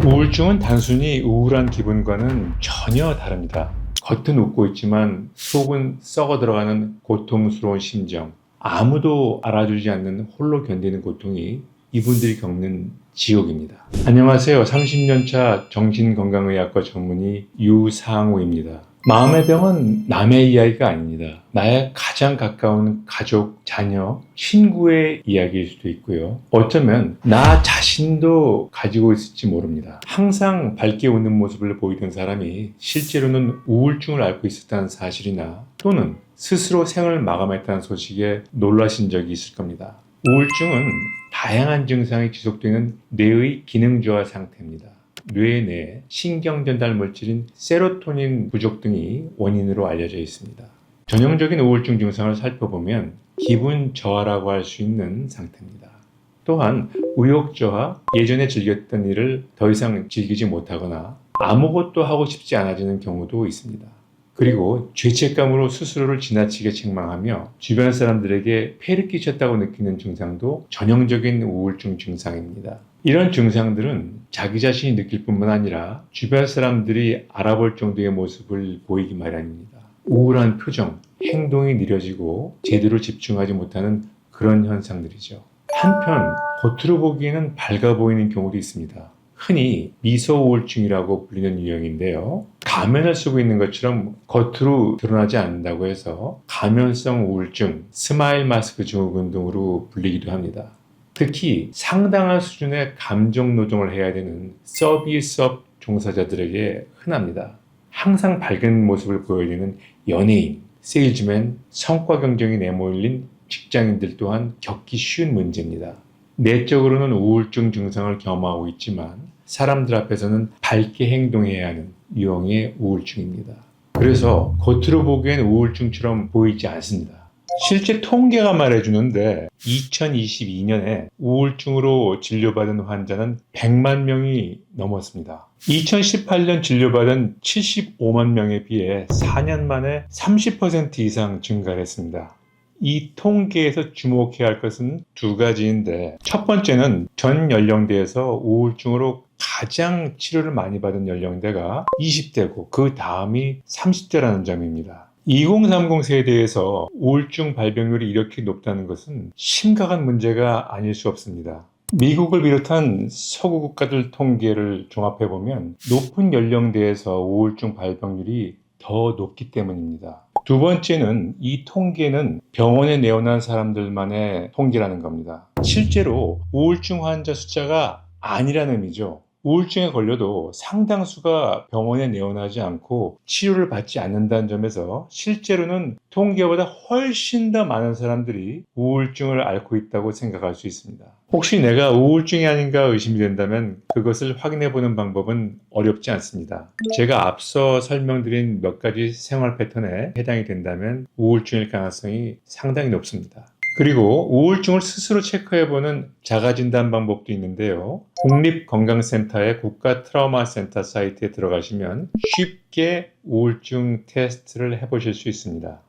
우울증은 단순히 우울한 기분과는 전혀 다릅니다. 겉은 웃고 있지만 속은 썩어 들어가는 고통스러운 심정, 아무도 알아주지 않는 홀로 견디는 고통이 이분들이 겪는 지옥입니다. 안녕하세요. 30년차 정신건강의학과 전문의 유상우입니다. 마음의 병은 남의 이야기가 아닙니다. 나의 가장 가까운 가족, 자녀, 친구의 이야기일 수도 있고요. 어쩌면 나 자신도 가지고 있을지 모릅니다. 항상 밝게 웃는 모습을 보이던 사람이 실제로는 우울증을 앓고 있었다는 사실이나 또는 스스로 생을 마감했다는 소식에 놀라신 적이 있을 겁니다. 우울증은 다양한 증상이 지속되는 뇌의 기능 저하 상태입니다. 뇌 내 신경 전달 물질인 세로토닌 부족 등이 원인으로 알려져 있습니다. 전형적인 우울증 증상을 살펴보면 기분 저하라고 할 수 있는 상태입니다. 또한 의욕 저하, 예전에 즐겼던 일을 더 이상 즐기지 못하거나 아무것도 하고 싶지 않아지는 경우도 있습니다. 그리고 죄책감으로 스스로를 지나치게 책망하며 주변 사람들에게 폐를 끼쳤다고 느끼는 증상도 전형적인 우울증 증상입니다. 이런 증상들은 자기 자신이 느낄 뿐만 아니라 주변 사람들이 알아볼 정도의 모습을 보이기 마련입니다. 우울한 표정, 행동이 느려지고 제대로 집중하지 못하는 그런 현상들이죠. 한편 겉으로 보기에는 밝아 보이는 경우도 있습니다. 흔히 미소 우울증이라고 불리는 유형인데요. 가면을 쓰고 있는 것처럼 겉으로 드러나지 않는다고 해서 가면성 우울증, 스마일 마스크 증후군 등으로 불리기도 합니다. 특히 상당한 수준의 감정 노동을 해야 되는 서비스업 종사자들에게 흔합니다. 항상 밝은 모습을 보여야 되는 연예인, 세일즈맨, 성과 경쟁이 내몰린 직장인들 또한 겪기 쉬운 문제입니다. 내적으로는 우울증 증상을 겸하고 있지만 사람들 앞에서는 밝게 행동해야 하는 유형의 우울증입니다. 그래서 겉으로 보기엔 우울증처럼 보이지 않습니다. 실제 통계가 말해주는데 2022년에 우울증으로 진료받은 환자는 100만 명이 넘었습니다. 2018년 진료받은 75만 명에 비해 4년 만에 30% 이상 증가를 했습니다. 이 통계에서 주목해야 할 것은 두 가지인데, 첫 번째는 전 연령대에서 우울증으로 가장 치료를 많이 받은 연령대가 20대고 그 다음이 30대라는 점입니다. 2030 세대에서 우울증 발병률이 이렇게 높다는 것은 심각한 문제가 아닐 수 없습니다. 미국을 비롯한 서구 국가들 통계를 종합해보면 높은 연령대에서 우울증 발병률이 더 높기 때문입니다. 두 번째는 이 통계는 병원에 내원한 사람들만의 통계라는 겁니다. 실제로 우울증 환자 숫자가 아니라는 의미죠. 우울증에 걸려도 상당수가 병원에 내원하지 않고 치료를 받지 않는다는 점에서 실제로는 통계보다 훨씬 더 많은 사람들이 우울증을 앓고 있다고 생각할 수 있습니다. 혹시 내가 우울증이 아닌가 의심이 된다면 그것을 확인해 보는 방법은 어렵지 않습니다. 제가 앞서 설명드린 몇 가지 생활 패턴에 해당이 된다면 우울증일 가능성이 상당히 높습니다. 그리고 우울증을 스스로 체크해보는 자가진단 방법도 있는데요. 국립건강센터의 국가트라우마센터 사이트에 들어가시면 쉽게 우울증 테스트를 해보실 수 있습니다.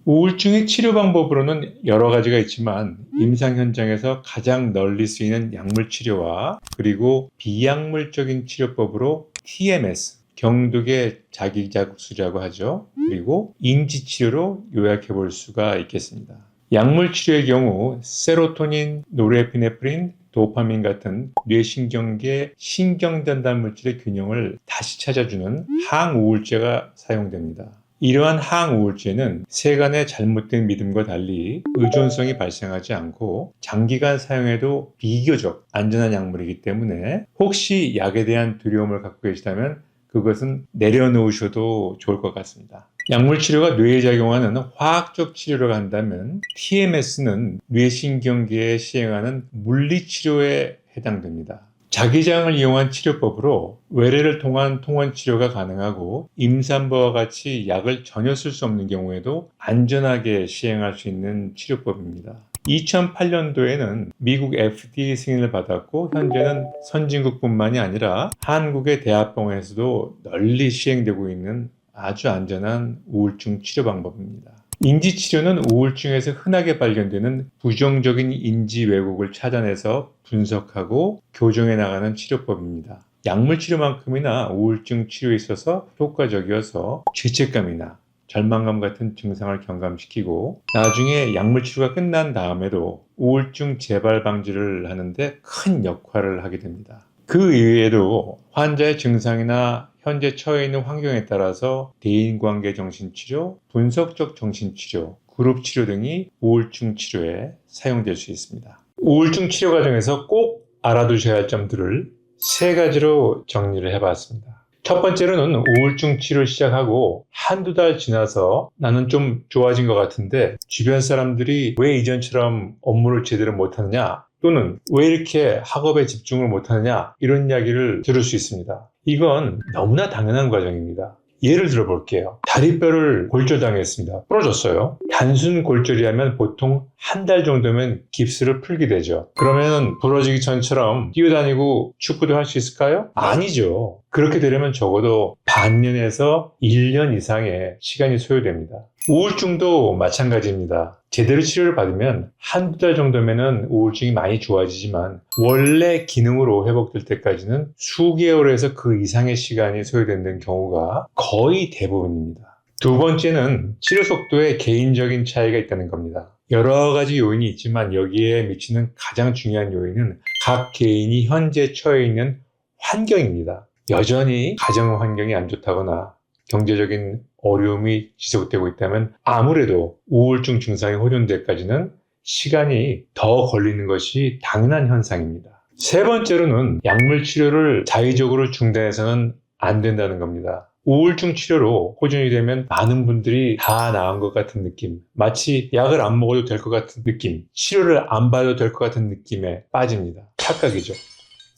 우울증의 치료 방법으로는 여러 가지가 있지만 임상 현장에서 가장 널리 쓰이는 약물 치료와 그리고 비약물적인 치료법으로 TMS, 경독의 자기자극술이라고 하죠. 그리고 인지치료로 요약해 볼 수가 있겠습니다. 약물 치료의 경우 세로토닌, 노르에피네프린, 도파민 같은 뇌신경계 신경전달 물질의 균형을 다시 찾아주는 항우울제가 사용됩니다. 이러한 항우울제는 세간의 잘못된 믿음과 달리 의존성이 발생하지 않고 장기간 사용해도 비교적 안전한 약물이기 때문에 혹시 약에 대한 두려움을 갖고 계시다면 그것은 내려놓으셔도 좋을 것 같습니다. 약물 치료가 뇌에 작용하는 화학적 치료라고 한다면 TMS는 뇌신경계에 시행하는 물리치료에 해당됩니다. 자기장을 이용한 치료법으로 외래를 통한 통원 치료가 가능하고 임산부와 같이 약을 전혀 쓸 수 없는 경우에도 안전하게 시행할 수 있는 치료법입니다. 2008년도에는 미국 FDA 승인을 받았고 현재는 선진국뿐만이 아니라 한국의 대학병원에서도 널리 시행되고 있는 아주 안전한 우울증 치료 방법입니다. 인지치료는 우울증에서 흔하게 발견되는 부정적인 인지 왜곡을 찾아내서 분석하고 교정해 나가는 치료법입니다. 약물 치료만큼이나 우울증 치료에 있어서 효과적이어서 죄책감이나 절망감 같은 증상을 경감시키고 나중에 약물 치료가 끝난 다음에도 우울증 재발 방지를 하는데 큰 역할을 하게 됩니다. 그 이외에도 환자의 증상이나 현재 처해 있는 환경에 따라서 대인관계 정신치료, 분석적 정신치료, 그룹치료 등이 우울증 치료에 사용될 수 있습니다. 우울증 치료 과정에서 꼭 알아두셔야 할 점들을 3가지로 정리를 해봤습니다. 첫 번째로는 우울증 치료를 시작하고 한두 달 지나서 나는 좀 좋아진 것 같은데 주변 사람들이 왜 이전처럼 업무를 제대로 못하느냐 또는 왜 이렇게 학업에 집중을 못하느냐 이런 이야기를 들을 수 있습니다. 이건 너무나 당연한 과정입니다. 예를 들어 볼게요. 다리뼈를 골절당했습니다. 부러졌어요. 단순 골절이라면 보통 한 달 정도면 깁스를 풀게 되죠. 그러면 부러지기 전처럼 뛰어다니고 축구도 할 수 있을까요? 아니죠. 그렇게 되려면 적어도 반년에서 1년 이상의 시간이 소요됩니다. 우울증도 마찬가지입니다. 제대로 치료를 받으면 한두 달 정도면은 우울증이 많이 좋아지지만 원래 기능으로 회복될 때까지는 수개월에서 그 이상의 시간이 소요되는 경우가 거의 대부분입니다. 두 번째는 치료 속도에 개인적인 차이가 있다는 겁니다. 여러 가지 요인이 있지만 여기에 미치는 가장 중요한 요인은 각 개인이 현재 처해 있는 환경입니다. 여전히 가정 환경이 안 좋다거나 경제적인 어려움이 지속되고 있다면 아무래도 우울증 증상이 호전될 때까지는 시간이 더 걸리는 것이 당연한 현상입니다. 세 번째로는 약물 치료를 자의적으로 중단해서는 안 된다는 겁니다. 우울증 치료로 호전이 되면 많은 분들이 다 나은 것 같은 느낌, 마치 약을 안 먹어도 될 것 같은 느낌, 치료를 안 받아도 될 것 같은 느낌에 빠집니다. 착각이죠.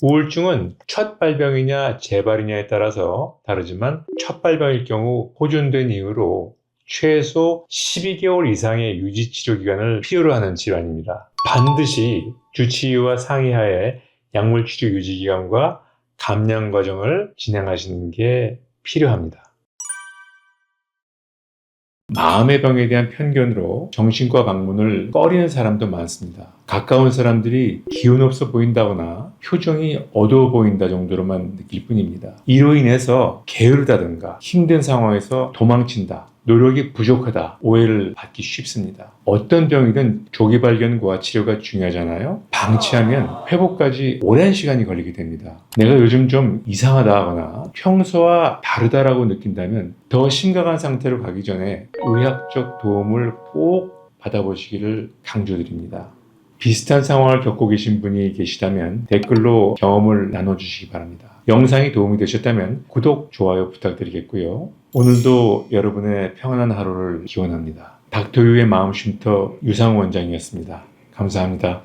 우울증은 첫 발병이냐 재발이냐에 따라서 다르지만 첫 발병일 경우 호전된 이후로 최소 12개월 이상의 유지 치료 기간을 필요로 하는 질환입니다. 반드시 주치의와 상의하에 약물 치료 유지 기간과 감량 과정을 진행하시는 게 필요합니다. 마음의 병에 대한 편견으로 정신과 방문을 꺼리는 사람도 많습니다. 가까운 사람들이 기운 없어 보인다거나 표정이 어두워 보인다 정도로만 느낄 뿐입니다. 이로 인해서 게으르다든가 힘든 상황에서 도망친다, 노력이 부족하다 오해를 받기 쉽습니다. 어떤 병이든 조기 발견과 치료가 중요하잖아요. 방치하면 회복까지 오랜 시간이 걸리게 됩니다. 내가 요즘 좀 이상하다 하거나 평소와 다르다라고 느낀다면 더 심각한 상태로 가기 전에 의학적 도움을 꼭 받아보시기를 강조드립니다. 비슷한 상황을 겪고 계신 분이 계시다면 댓글로 경험을 나눠주시기 바랍니다. 영상이 도움이 되셨다면 구독, 좋아요 부탁드리겠고요. 오늘도 여러분의 평안한 하루를 기원합니다. 닥터유의 마음쉼터 유상우 원장이었습니다. 감사합니다.